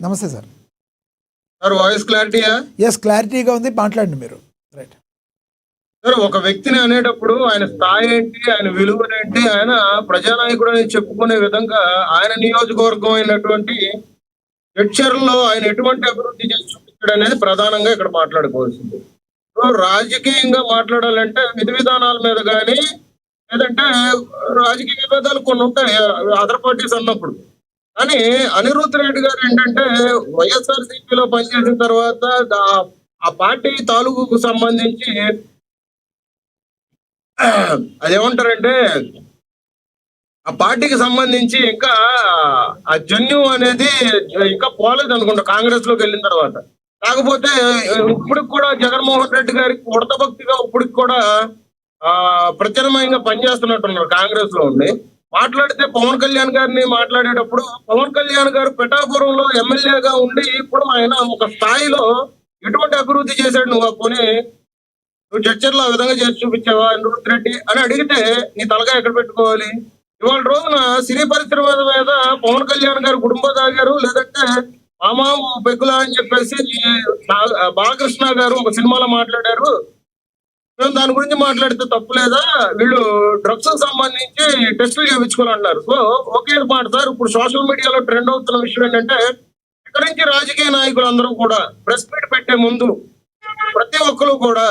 నమస్తే sir. Sir voice క్లారిటీయా? Yes, క్లారిటీగా ఉంది, మాట్లాడండి మీరు. రైట్ సార్, ఒక వ్యక్తిని అనేటప్పుడు ఆయన స్థాయి ఏంటి, ఆయన విలువలేంటి, ఆయన ప్రజానాయకుడు అని చెప్పుకునే విధంగా ఆయన నియోజకవర్గం అయినటువంటి జడ్చర్లలో ఆయన ఎటువంటి అభివృద్ధి చేసి చూపించాడు అనేది ప్రధానంగా ఇక్కడ మాట్లాడుకోవాల్సింది. సో రాజకీయంగా మాట్లాడాలంటే విధి విధానాల మీద కానీ, లేదంటే రాజకీయ విభేదాలు కొన్ని ఉంటాయి అదర్ పార్టీస్ అన్నప్పుడు. కానీ అనిరుద్ధ్ రెడ్డి గారు ఏంటంటే వైఎస్ఆర్సీపీలో పనిచేసిన తర్వాత ఆ పార్టీ తాలూకు సంబంధించి అదేమంటారంటే ఆ పార్టీకి సంబంధించి ఇంకా ఆ జన్యు అనేది ఇంకా పోలేదు అనుకుంటా కాంగ్రెస్ లోకి వెళ్ళిన తర్వాత. కాకపోతే ఇప్పటికి కూడా జగన్మోహన్ రెడ్డి గారికి ఉడత భక్తిగా ఇప్పటికి కూడా ప్రత్యామ్నాయంగా పనిచేస్తున్నట్టున్నారు కాంగ్రెస్ లో ఉండి. మాట్లాడితే పవన్ కళ్యాణ్ గారిని మాట్లాడేటప్పుడు పవన్ కళ్యాణ్ గారు పిఠాపురంలో ఎమ్మెల్యేగా ఉండి ఇప్పుడు ఆయన ఒక స్థాయిలో ఎటువంటి అభివృద్ధి చేశాడు, నువ్వు చర్చల్లో ఆ విధంగా చేసి చూపించావా అనిరుద్ధ్ రెడ్డి అని అడిగితే నీ తలగా ఎక్కడ పెట్టుకోవాలి? ఇవాళ రోజున సినీ పరిశ్రమ మీద పవన్ కళ్యాణ్ గారు గుడుంబ తాగారు, లేదంటే మామా పెగ్గులా అని చెప్పేసి బాలకృష్ణ గారు ఒక సినిమాలో మాట్లాడారు. మేము దాని గురించి మాట్లాడితే తప్పు లేదా? వీళ్ళు డ్రగ్స్ సంబంధించి టెస్టులు చేయించుకోవాలన్నారు. సో ఒకే మాట సార్, ఇప్పుడు సోషల్ మీడియాలో ట్రెండ్ అవుతున్న విషయం ఏంటంటే ఇక్కడి నుంచి రాజకీయ నాయకులందరూ కూడా ప్రెస్ మీట్ పెట్టే ముందు ప్రతి ఒక్కరు కూడా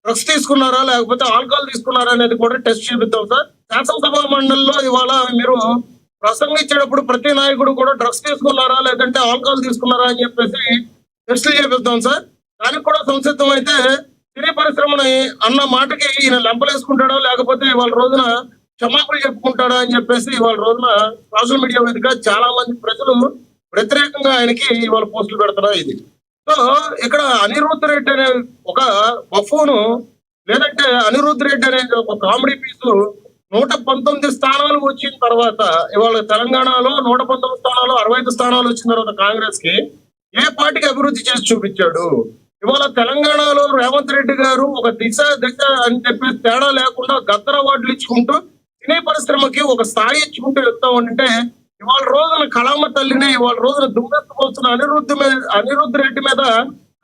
డ్రగ్స్ తీసుకున్నారా లేకపోతే ఆల్కహాల్ తీసుకున్నారా అనేది కూడా టెస్ట్ చేపిద్దాం సార్. శాసనసభ మండలిలో ఇవాళ మీరు ప్రసంగించేటప్పుడు ప్రతి నాయకుడు కూడా డ్రగ్స్ తీసుకున్నారా లేదంటే ఆల్కహాల్ తీసుకున్నారా అని చెప్పేసి టెస్టులు చేపిద్దాం సార్. దానికి కూడా సంసిద్ధం అయితే సినీ పరిశ్రమని అన్న మాటకి ఈయన లెంపలేసుకుంటాడా లేకపోతే ఇవాళ రోజున క్షమాపణ చెప్పుకుంటాడా అని చెప్పేసి ఇవాళ రోజున సోషల్ మీడియా వేదిక చాలా మంది ప్రజలు వ్యతిరేకంగా ఆయనకి ఇవాళ పోస్టులు పెడుతున్నారు. ఇది సో ఇక్కడ అనిరుద్ధ్ రెడ్డి అనే ఒక బఫూను, లేదంటే అనిరుద్ధ్ రెడ్డి అనే ఒక కామెడీ పీసు 119 స్థానాలు వచ్చిన తర్వాత ఇవాళ తెలంగాణలో 119 స్థానాలు 65 స్థానాలు వచ్చిన తర్వాత కాంగ్రెస్ కి ఏ పార్టీకి అభివృద్ధి చేసి చూపించాడు? ఇవాళ తెలంగాణలో రేవంత్ రెడ్డి గారు ఒక దిశ అని చెప్పి తేడా లేకుండా గద్దర అవార్డులు ఇచ్చుకుంటూ సినీ పరిశ్రమకి ఒక స్థాయి ఇచ్చుకుంటూ వెళ్తాం అంటే ఇవాళ రోజున కళామ తల్లిని ఇవాళ రోజున దుమ్మెత్తుకొస్తున్న అనిరుద్ధ్ రెడ్డి మీద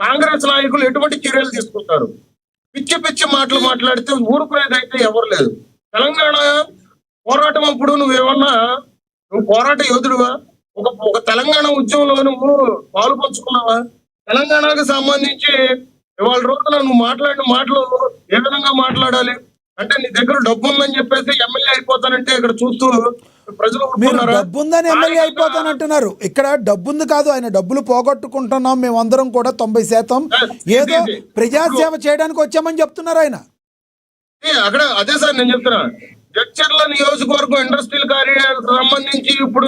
కాంగ్రెస్ నాయకులు ఎటువంటి చర్యలు తీసుకుంటారు? పిచ్చి పిచ్చి మాటలు మాట్లాడితే ఊరుకునేదైతే ఎవరు లేదు. తెలంగాణ పోరాటం అప్పుడు నువ్వు పోరాట యోధుడువా? ఒక తెలంగాణ ఉద్యమంలో నువ్వు పాలు పంచుకున్నావా? తెలంగాణకు సంబంధించి ఇవాళ రోజున నువ్వు మాట్లాడిన మాటలు ఏ విధంగా మాట్లాడాలి అంటే నీ దగ్గర డబ్బు ఉందని చెప్పేసి ఎమ్మెల్యే అయిపోతానంటే ఇక్కడ చూస్తూ ప్రజలు డబ్బు ఉందని ఎమ్మెల్యే అయిపోతానంటున్నారు. ఇక్కడ డబ్బుంది కాదు, ఆయన డబ్బులు పోగొట్టుకుంటున్నాం మేమందరం కూడా 90% ఏదో ప్రజాసేవ చేయడానికి వచ్చామని చెప్తున్నారు ఆయన. అక్కడ అదే సార్ నేను చెప్తున్నా, జడ్చర్ల నియోజకవర్గం ఇండస్ట్రియల్ కారిడార్ సంబంధించి ఇప్పుడు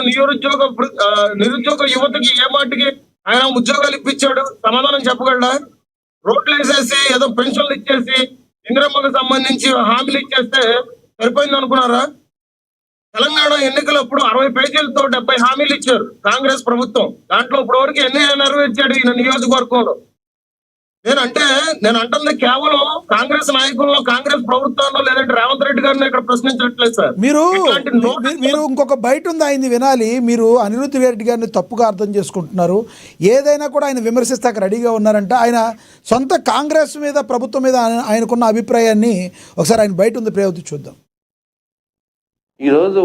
నిరుద్యోగ యువతకి ఏ మాటికి ఆయన ఉద్యోగాలు ఇప్పించాడు? సమాధానం చెప్పగలడా? రోడ్లు వేసేసి ఏదో పెన్షన్లు ఇచ్చేసి ఇందిరమ్మకు సంబంధించి హామీలు ఇచ్చేస్తే సరిపోయింది అనుకున్నారా? తెలంగాణ ఎన్నికలప్పుడు 60 పేజీలతో 70 హామీలు ఇచ్చారు కాంగ్రెస్ ప్రభుత్వం. దాంట్లో ఇప్పుడు వరకు ఎన్ని నెరవేర్చాడు ఈయన నియోజకవర్గంలో? నేను అంటుంది కేవలం కాంగ్రెస్ నాయకుల్లో, కాంగ్రెస్ ప్రభుత్వంలో, లేదంటే రేవంత్ రెడ్డి గారిని ఇక్కడ ప్రశ్నించట్లేదు సార్. మీరు ఇంకొక బయట ఉంది ఆయన్ని వినాలి. మీరు అనిరుద్ధ్ రెడ్డి గారిని తప్పుగా అర్థం చేసుకుంటున్నారు. ఏదైనా కూడా ఆయన విమర్శిస్తాక రెడీగా ఉన్నారంట. ఆయన సొంత కాంగ్రెస్ మీద, ప్రభుత్వం మీద ఆయనకున్న అభిప్రాయాన్ని ఒకసారి ఆయన బయట ఉంది ప్రయోజనం చూద్దాం. ఈరోజు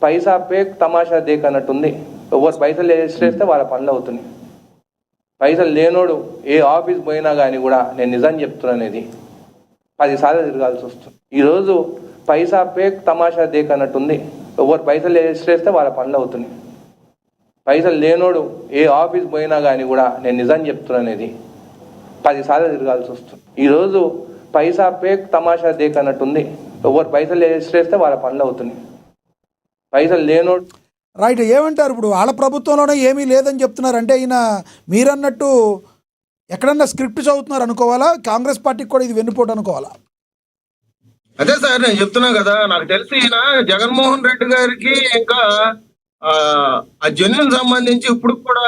పైసా పేక్ తమాషా దేక్ అన్నట్టుంది. ఎవరు పైసలు వేస్తే వాళ్ళ పనులు అవుతున్నాయి. పైసలు లేనోడు ఏ ఆఫీస్ పోయినా కానీ కూడా నేను నిజం చెప్తున్నానేది 10 సార్లు తిరగాల్సి వస్తుంది. ఈరోజు పైసా పేక్ తమాషా దేక్ అన్నట్టుంది. ఎవరు పైసలు వేస్తే వాళ్ళ పనులు అవుతున్నాయి. పైసలు లేనోడు ఏ ఆఫీస్ పోయినా కానీ కూడా నేను నిజం చెప్తున్నానేది 10 సార్లు తిరగాల్సి వస్తుంది. ఈరోజు పైసా పేక్ తమాషా దేక్ అన్నట్టుంది. ఎవరు పైసలు వేస్తే వాళ్ళ పనులు అవుతున్నాయి. పైసలు లేనోడు రైట్. ఏమంటారు ఇప్పుడు? వాళ్ళ ప్రభుత్వంలోనే ఏమీ లేదని చెప్తున్నారు అంటే ఈయన మీరన్నట్టు ఎక్కడన్నా స్క్రిప్ట్ చదువుతున్నారు అనుకోవాలా? కాంగ్రెస్ పార్టీకి కూడా ఇది వెన్నుపోటు అనుకోవాలా? అదే సార్ నేను చెప్తున్నా కదా, నాకు తెలిసి ఈయన జగన్మోహన్ రెడ్డి గారికి ఇంకా ఆ జన్యున్ సంబంధించి ఇప్పుడు కూడా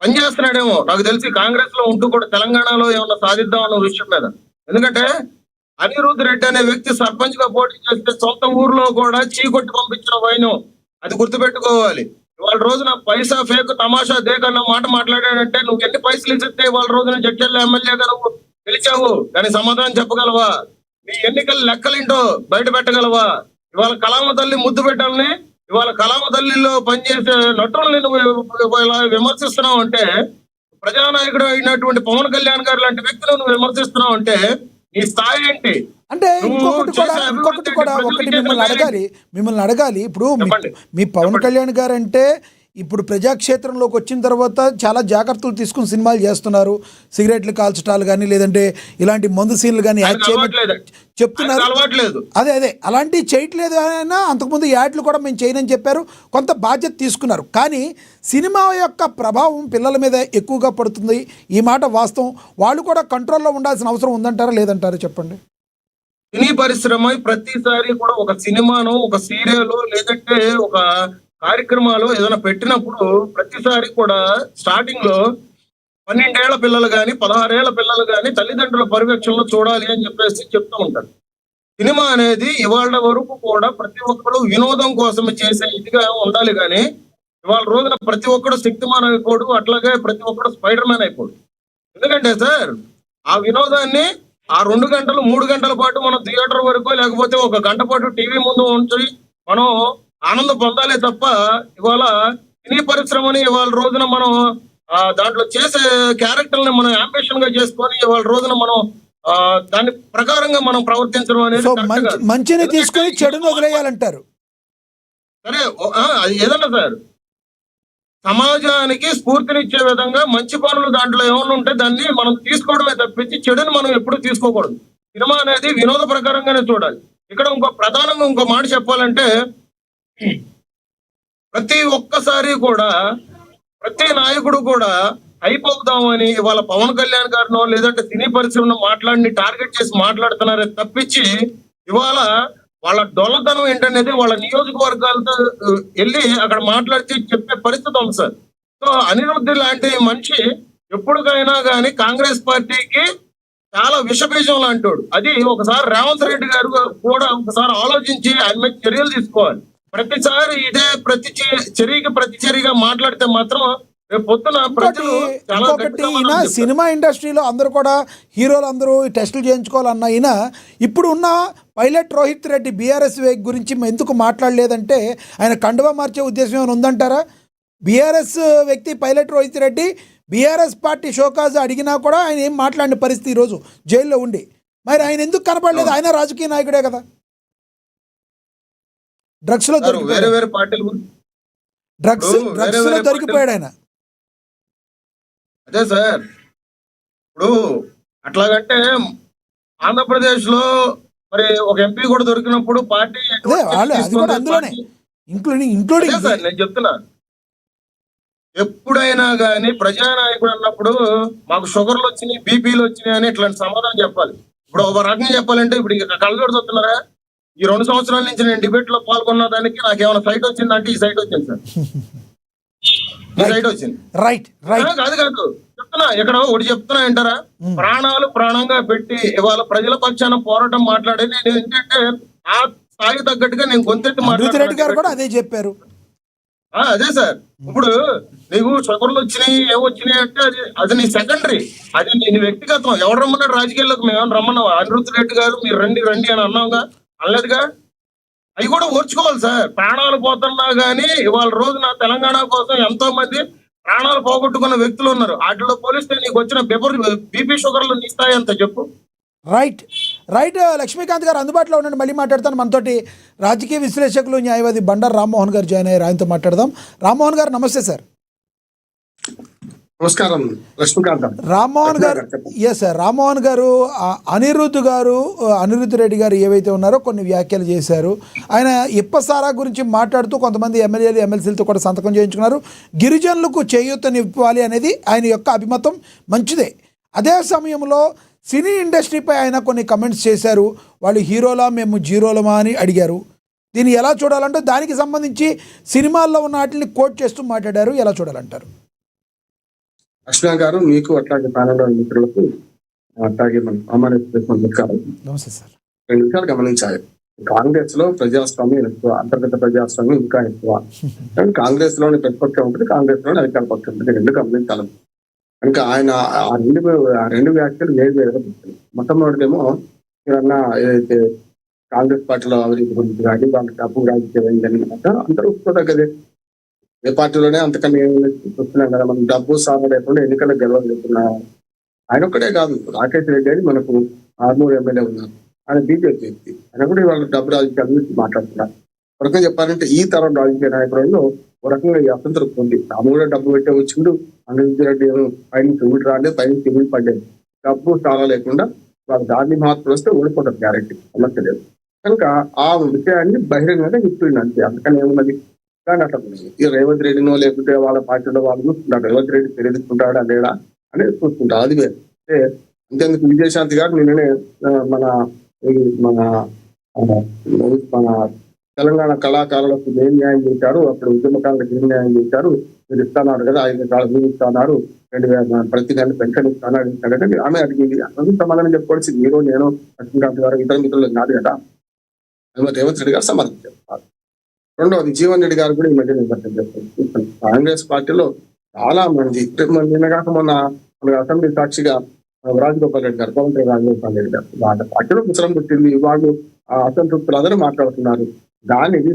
పనిచేస్తున్నాడేమో నాకు తెలిసి. కాంగ్రెస్ లో ఉంటూ కూడా తెలంగాణలో ఏమన్నా సాధిద్దాం అన్న విషయం మీద. ఎందుకంటే అనిరుద్ధ్ రెడ్డి అనే వ్యక్తి సర్పంచ్ గా పోటీ చేస్తే సొంత ఊర్లో కూడా చీకొట్టి పంపించిన వైనం అది గుర్తుపెట్టుకోవాలి. ఇవాళ రోజున పైసా ఫేక్ తమాషా దేక్ అన్న మాట మాట్లాడాడంటే నువ్వు ఎన్ని పైసలు ఇస్తే ఇవాళ రోజున జడ్చర్ల ఎమ్మెల్యేగా నువ్వు గెలిచావు, దానికి సమాధానం చెప్పగలవా? నీ ఎన్నికల లెక్కలేంటో బయట పెట్టగలవా? ఇవాళ కలామ తల్లి ముద్దు పెట్టాలని, ఇవాళ కలామ తల్లిలో పనిచేసే నటుల్ని నువ్వు ఇలా విమర్శిస్తున్నావు అంటే, ప్రజానాయకుడు అయినటువంటి పవన్ కళ్యాణ్ గారు లాంటి వ్యక్తులు నువ్వు విమర్శిస్తున్నావు అంటే నీ స్థాయి ఏంటి? అంటే ఇంకొకటి కూడా ఒకటి మిమ్మల్ని అడగాలి ఇప్పుడు మీ పవన్ కళ్యాణ్ గారు అంటే ఇప్పుడు ప్రజాక్షేత్రంలోకి వచ్చిన తర్వాత చాలా జాగ్రత్తలు తీసుకుని సినిమాలు చేస్తున్నారు. సిగరెట్లు కాల్చటాలు కానీ లేదంటే ఇలాంటి మందు సీన్లు కానీ చెప్తున్నారు. అదే అలాంటివి చేయట్లేదు అయినా అంతకుముందు యాడ్లు కూడా మేము చేయనని చెప్పారు, కొంత బాధ్యత తీసుకున్నారు. కానీ సినిమా యొక్క ప్రభావం పిల్లల మీద ఎక్కువగా పడుతుంది, ఈ మాట వాస్తవం. వాళ్ళు కూడా కంట్రోల్లో ఉండాల్సిన అవసరం ఉందంటారా లేదంటారా చెప్పండి. సినీ పరిశ్రమ ప్రతిసారి కూడా ఒక సినిమాను, ఒక సీరియల్ లేదంటే ఒక కార్యక్రమాలు ఏదైనా పెట్టినప్పుడు ప్రతిసారి కూడా స్టార్టింగ్ లో 12 ఏళ్ల పిల్లలు కానీ 16 ఏళ్ల పిల్లలు కానీ తల్లిదండ్రుల పర్యవేక్షణలో చూడాలి అని చెప్పేసి చెప్తూ ఉంటారు. సినిమా అనేది ఇవాళ వరకు కూడా ప్రతి ఒక్కరు వినోదం కోసం చేసే ఇదిగా ఉండాలి, కానీ ఇవాళ రోజున ప్రతి ఒక్కడు శక్తిమాన్ అయిపోడు, అట్లాగే ప్రతి ఒక్కడు స్పైడర్ మ్యాన్ అయిపోడు. ఎందుకంటే సార్ ఆ వినోదాన్ని ఆ 2 గంటలు 3 గంటల పాటు మనం థియేటర్ వరకు లేకపోతే 1 గంట పాటు టీవీ ముందు ఉంచి మనం ఆనందం పొందాలే తప్ప ఇవాళ సినీ పరిశ్రమని ఇవాళ రోజున మనం దాంట్లో చేసే క్యారెక్టర్ని మనం అంబిషన్ గా చేసుకొని ఇవాళ రోజున మనం దాని ప్రకారంగా మనం ప్రవర్తించడం అనేది మంచిని తీసుకొని చెడును వదిలేయాలంటారు. సరే అది ఏదన్నా సార్ సమాజానికి స్ఫూర్తినిచ్చే విధంగా మంచి పనులు దాంట్లో ఏమన్నా ఉంటే దాన్ని మనం తీసుకోవడమే తప్పించి చెడుని మనం ఎప్పుడు తీసుకోకూడదు. సినిమా అనేది వినోద ప్రకారంగానే చూడాలి. ఇక్కడ ప్రధానంగా ఇంకో మాట చెప్పాలంటే, ప్రతి ఒక్కసారి కూడా ప్రతి నాయకుడు కూడా అయిపోదామని ఇవాళ పవన్ కళ్యాణ్ గారినో లేదంటే సినీ పరిశ్రమను టార్గెట్ చేసి మాట్లాడుతున్నారే తప్పించి ఇవాళ వాళ్ళ డొల్లతనం ఏంటనేది వాళ్ళ నియోజకవర్గాలతో వెళ్ళి అక్కడ మాట్లాడితే చెప్పే పరిస్థితి ఉంది సార్. సో అనిరుద్ధ్ లాంటి మనిషి ఎప్పటికైనా కానీ కాంగ్రెస్ పార్టీకి చాలా విషబీజం లాంటోడు. అది ఒకసారి రేవంత్ రెడ్డి గారు కూడా ఒకసారి ఆలోచించి ఆయన మీద చర్యలు తీసుకోవాలి. ప్రతిసారి ఇదే ప్రతి చర్యగా మాట్లాడితే మాత్రం రేపు పొద్దున ప్రజలు ఈయన సినిమా ఇండస్ట్రీలో అందరూ కూడా హీరోలు అందరూ టెస్టులు చేయించుకోవాలన్న ఈయన ఇప్పుడు ఉన్న పైలట్ రోహిత్ రెడ్డి బీఆర్ఎస్ గురించి ఎందుకు మాట్లాడలేదంటే ఆయన కండువా మార్చే ఉద్దేశం ఏమైనా ఉందంటారా? బీఆర్ఎస్ వ్యక్తి pilot Rohit Reddy BRS party show cause అడిగినా కూడా ఆయన ఏం మాట్లాడిన పరిస్థితి ఈరోజు జైల్లో ఉండి. మరి ఆయన ఎందుకు కనపడలేదు? ఆయన రాజకీయ నాయకుడే కదా. డ్రగ్స్ లో దొరికిపోయాడు ఆయన. అదే సార్ ఇప్పుడు అట్లాగంటే ఆంధ్రప్రదేశ్ లో మరి ఒక ఎంపీ కూడా దొరికినప్పుడు పార్టీ నేను చెప్తున్నా, ఎప్పుడైనా గానీ ప్రజానాయకుడు అన్నప్పుడు మాకు షుగర్లు వచ్చినాయి, బీపీలు వచ్చినాయి అని ఇట్లాంటి సమాధానం చెప్పాలి. ఇప్పుడు ఒక రకంగా చెప్పాలంటే ఇప్పుడు ఇక కళ్ళజోడు చూస్తున్నారా, ఈ 2 సంవత్సరాల నుంచి నేను డిబేట్ లో పాల్గొన్న దానికి నాకు ఏమైనా సైట్ వచ్చిందంటే ఈ సైట్ వచ్చింది సార్, ఈ సైట్ వచ్చింది. కాదు చెప్తున్నా, ఇక్కడ ఒకటి చెప్తున్నా ఏంటారా, ప్రాణాలు ప్రాణంగా పెట్టి ఇవాళ ప్రజల పక్షాన పోరాటం మాట్లాడే నేను ఏంటంటే ఆ స్థాయి తగ్గట్టుగా నేను గొంతెత్తి మాట్లాడారు. అదే చెప్పారు. అదే సార్, ఇప్పుడు నీకు షుగర్లు వచ్చినాయి ఏమొచ్చినాయి అంటే అది నీ సెకండరీ, అది నీ వ్యక్తిగతం. ఎవరు రమ్మన్నాడు రాజకీయాల్లోకి? మేము రమ్మన్నావా? అనిరుద్ధ్ రెడ్డి గారు మీరు రండి అని అన్నావుగా, అనలేదుగా. అవి కూడా ఓర్చుకోవాలి సార్. ప్రాణాలు పోతున్నా గానీ ఇవాళ రోజున తెలంగాణ కోసం ఎంతో మంది ప్రాణాలు పోగొట్టుకున్న వ్యక్తులు ఉన్నారు. వాటిలో పోలిస్తే నీకు వచ్చిన బీపీ షుగర్లు నీ స్థాయి అంత చెప్పు. రైట్. లక్ష్మీకాంత్ గారు అందుబాటులో ఉండండి, మళ్ళీ మాట్లాడతాను. మనతోటి రాజకీయ విశ్లేషకులు న్యాయవాది బండారు రామ్మోహన్ గారు జాయిన్ అయ్యారు, ఆయనతో మాట్లాడదాం. రామ్మోహన్ గారు నమస్తే సార్. నమస్కారం లక్ష్మీకాంత్. రామ్మోహన్ గారు, ఎస్ సార్, రామ్మోహన్ గారు అనిరుద్ధ్ రెడ్డి గారు ఏవైతే ఉన్నారో కొన్ని వ్యాఖ్యలు చేశారు. ఆయన ఇప్పసారా గురించి మాట్లాడుతూ కొంతమంది ఎమ్మెల్యేలు ఎమ్మెల్సీలతో కూడా సంతకం చేయించుకున్నారు. గిరిజనులకు చేయూతనివ్వాలి అనేది ఆయన యొక్క అభిమతం, మంచిదే. అదే సమయంలో సినీ ఇండస్ట్రీపై ఆయన కొన్ని కమెంట్స్ చేశారు. వాళ్ళు హీరోలా మేము జీరోలమా అని అడిగారు. దీన్ని ఎలా చూడాలంటే దానికి సంబంధించి సినిమాల్లో ఉన్న వాటిని కోట్ చేస్తూ మాట్లాడారు. ఎలా చూడాలంటారు? లక్ష్మణ గారు, మీకు అట్లాగే ప్యానల్ మిత్రులకు అట్లాగే మన నమస్తే సార్. 2 విషయాలు గమనించాలి. కాంగ్రెస్ లో ప్రజాస్వామ్యం ఎక్కువ, అంతర్గత ప్రజాస్వామ్యం ఇంకా ఎక్కువ. కానీ కాంగ్రెస్ లోని ప్రతిపక్షం ఉంటుంది, కాంగ్రెస్ లోని అధికార పక్షం ఉంటుంది, రెండు గమనించాలి. కనుక ఆయన ఆ రెండు వ్యాఖ్యలు వేరు వేరుగా చెప్తారు. మొట్టమొదటిదేమో మీరన్నా ఏదైతే కాంగ్రెస్ పార్టీలో అవినీతి గురించి కానీ వాళ్ళకి డబ్బు రాజకీయం అయిందని అందరూ ఒప్పుకోదగ్గదే. ఏ పార్టీలోనే అంతకన్నా చూస్తున్నాం కదా, మనం డబ్బు సాగు లేకుండా ఎన్నికల్లో గెలవగలుగుతున్నాం. ఆయన ఒక్కడే కాదు, రాకేష్ రెడ్డి అని మనకు ఆర్మూర్ ఎమ్మెల్యే ఉన్నారు, ఆయన బీజేపీ వ్యక్తి, ఆయన కూడా వాళ్ళు డబ్బు రాజకీయాల గురించి మాట్లాడుతున్నారు. ఒక రకంగా చెప్పాలంటే ఈ తరం రాజకీయ నాయకులలో ఒక రకంగా ఈ అసంతృప్తి ఉంది. తాము కూడా డబ్బు పెట్టే వచ్చిండు, అనిరుద్ధ్ రెడ్డి పైన చెవులు రాలేదు, పైన చెవులు పడ్డాడు. డబ్బు చాలా లేకుండా వాళ్ళు దాన్ని మార్పులు వస్తే ఓడిపోతారు, గ్యారెంటీ, సమస్య లేదు. కనుక ఆ విషయాన్ని బహిరంగంగా చెప్తుంది అంతే, అందుకని ఏమున్నది. కానీ అట్లా ఈ రేవంత్ రెడ్డినో లేకుంటే వాళ్ళ పార్టీలో వాళ్ళు చూసుకుంటారు, రేవంత్ రెడ్డి తెలియదుకుంటాడా లేడా అనేది చూసుకుంటారు, అది వేరు. అంటే అంతేందుకు విజయశాంతి గారు నిన్ననే మన మన మన తెలంగాణ కళాకారులకు ఏం న్యాయం చేశారు, అప్పుడు ఉద్యమకారులకు ఏం న్యాయం చేశారు, మీరు ఇస్తున్నారు కదా 5 ఎకరాలు మీరు ఇస్తున్నారు, 2000 ప్రతి నెల పెన్షన్ ఇస్తున్నారు అంటే ఆమె అడిగింది. అందుకు సమాధానం చెప్పుకోవాల్సింది మీరు, నేను, లక్ష్మీకాంత్ గారు, ఇతర మిత్రులు కాదు కదా. రేవంత్ రెడ్డి గారు సమాధానం చెప్తారు. రెండవది జీవన్ రెడ్డి గారు కూడా ఈ మధ్య నిబద్ధం చేస్తారు. కాంగ్రెస్ పార్టీలో చాలా మంది నిన్న కాక మొన్న అసెంబ్లీ సాక్షిగా రాజగోపాల్ రెడ్డి గారు, పవన్ రాజగోపాల్ రెడ్డి గారు, వాళ్ళ పార్టీలో ముసలం పుట్టింది, వాళ్ళు అసంతృప్తులు అందరూ మాట్లాడుతున్నారు. దానికి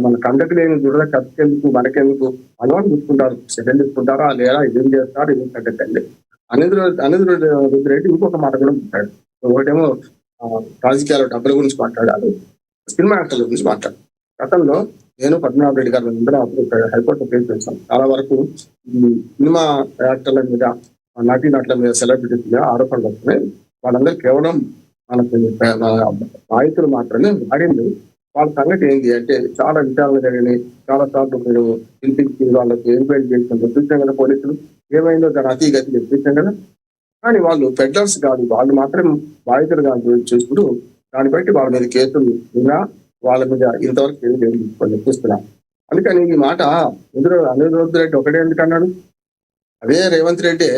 మన కండకి లేని దురద ఖర్చుకెందుకు, మనకెందుకు, అలవాటు చూసుకుంటారు, సెకండ్ తీసుకుంటారా లేదా, ఇదేం చేస్తారు, ఇదేం తగ్గండి. అనిరుద్ధ్ రెడ్డి ఇంకొక మాట కూడా మాట్లాడు. ఒకటేమో రాజకీయాల డబ్బుల గురించి మాట్లాడారు, సినిమా యాక్టర్ల గురించి మాట్లాడారు. గతంలో నేను పద్మనాభ రెడ్డి గారు అందరూ హైకోర్టు కేసు చేశాను. చాలా వరకు ఈ సినిమా యాక్టర్ల మీద, నటుల మీద, సెలబ్రిటీస్ మీద ఆరోపణలు వస్తున్నాయి. వాళ్ళందరూ కేవలం మనకి బాధితులు మాత్రమే వాడింది. వాళ్ళ సంగతి ఏంటి అంటే చాలా విచారణ జరిగినాయి, చాలా సార్లు మీరు పిలిపించి వాళ్ళకి ఎంక్వైరీ చేసినట్టు చూసాం కదా, పోలీసులు ఏమైందో దాని అతిగతి చూసాం కదా. కానీ వాళ్ళు పెడ్లర్స్ కాదు, వాళ్ళు మాత్రం బాధితులు కాదు చేసుకుంటూ దాన్ని బట్టి వాళ్ళ మీద కేసులు ఇలా వాళ్ళ మీద ఇంతవరకు ఏం చెప్పిస్తున్నారు. అందుకని ఈ మాట అనిరుద్ధ్ రెడ్డి ఒకటే ఎందుకు అన్నాడు, అదే రేవంత్ రెడ్డి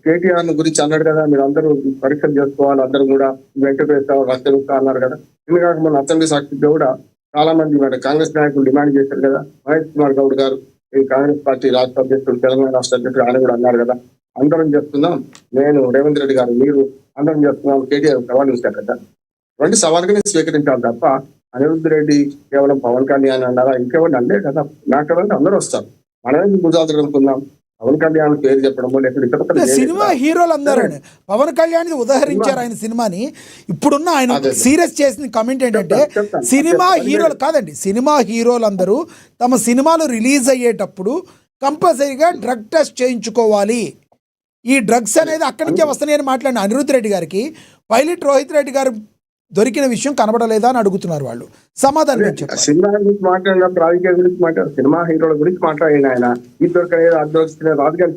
కేటీఆర్ గురించి అన్నాడు కదా, మీరు అందరూ పరీక్షలు చేసుకోవాలి, అందరూ కూడా వెంకటేశ్వర రక్త అన్నారు కదా. ఎందుకంటే మన అసెంబ్లీ సాక్షిగా కూడా చాలా మంది కాంగ్రెస్ నాయకులు డిమాండ్ చేశారు కదా. మహేష్ కుమార్ గౌడ్ గారు, ఈ కాంగ్రెస్ పార్టీ రాష్ట్ర అధ్యక్షుడు, తెలంగాణ రాష్ట్ర అధ్యక్షుడు, ఆయన కూడా అన్నారు కదా, అందరం చేస్తున్నాం, నేను రేవంత్ రెడ్డి గారు మీరు అందరం చేస్తున్నాం, కేటీఆర్ సవాల్ ఇస్తారు కదా. అటువంటి సవాలుగానే స్వీకరించాలి తప్ప అనిరుద్ధ్ రెడ్డి కేవలం పవన్ కళ్యాణ్ అన్నారా, ఇంకెవరిని అల్లే కదా. నాకు అందరూ వస్తారు, మనమే గుజరాత్ అనుకుందాం, పవన్ కళ్యాణ్ పేరు చెప్పడమో లేకపోతే సినిమా హీరోలు అందరూ పవన్ కళ్యాణ్ ఉదాహరించారు ఆయన సినిమాని. ఇప్పుడున్న ఆయన సీరియస్ చేసిన కమెంట్ ఏంటంటే సినిమా హీరోలు కాదండి, సినిమా హీరోలు అందరూ తమ సినిమాలు రిలీజ్ అయ్యేటప్పుడు కంపల్సరీగా డ్రగ్ టెస్ట్ చేయించుకోవాలి, ఈ డ్రగ్స్ అనేది అక్కడి నుంచే వస్తున్నాయని మాట్లాడిన అనిరుద్ధ్ రెడ్డి గారికి పైలట్ రోహిత్ రెడ్డి గారు దొరికిన విషయం కనబడలేదా అని అడుగుతున్నారు వాళ్ళు. సమాధానం చెప్పారు. సినిమా గురించి మాట్లాడినప్పుడు రాజకీయాల గురించి మాట్లాడారు, సినిమా హీరోల గురించి మాట్లాడిన ఆయన ఈ దొరకలేదు, అది దొరికిన రాజకీయాలు